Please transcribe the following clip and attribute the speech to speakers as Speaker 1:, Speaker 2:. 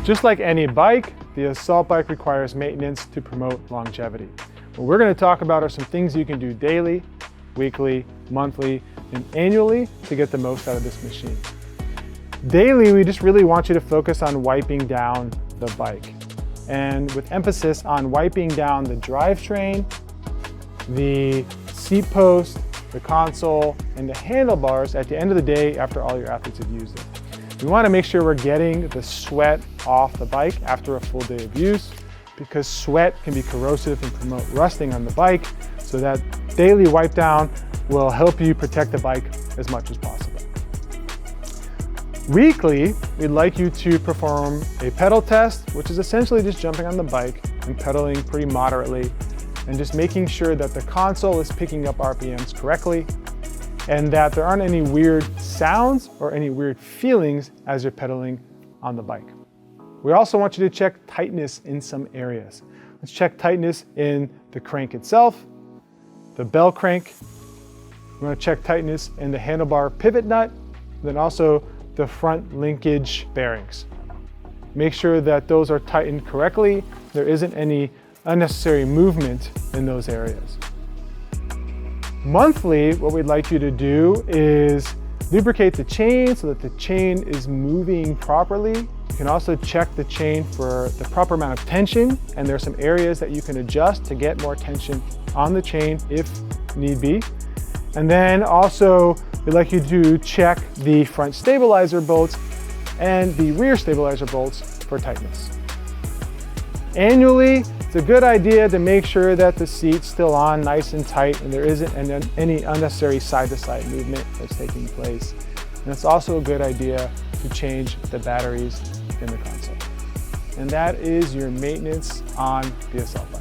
Speaker 1: Just like any bike, the Assault bike requires maintenance to promote longevity. What we're going to talk about are some things you can do daily, weekly, monthly, and annually to get the most out of this machine. Daily, we just really want you to focus on wiping down the bike, and with emphasis on wiping down the drivetrain, the seat post, the console, and the handlebars at the end of the day after all your athletes have used it. We want to make sure we're getting the sweat off the bike after a full day of use, because sweat can be corrosive and promote rusting on the bike, so that daily wipe down will help you protect the bike as much as possible. Weekly, we'd like you to perform a pedal test, which is essentially just jumping on the bike and pedaling pretty moderately, and just making sure that the console is picking up RPMs correctly, and that there aren't any weird sounds or any weird feelings as you're pedaling on the bike. We also want you to check tightness in some areas. Let's check tightness in the crank itself, the bell crank. We're going to check tightness in the handlebar pivot nut, then also the front linkage bearings. Make sure that those are tightened correctly. There isn't any unnecessary movement in those areas. Monthly, what we'd like you to do is lubricate the chain so that the chain is moving properly. You can also check the chain for the proper amount of tension, and there are some areas that you can adjust to get more tension on the chain if need be. And then also, we'd like you to check the front stabilizer bolts and the rear stabilizer bolts for tightness. Annually, it's a good idea to make sure that the seat's still on nice and tight and there isn't any unnecessary side-to-side movement that's taking place. And it's also a good idea to change the batteries in the console. And that is your maintenance on the Assault bike.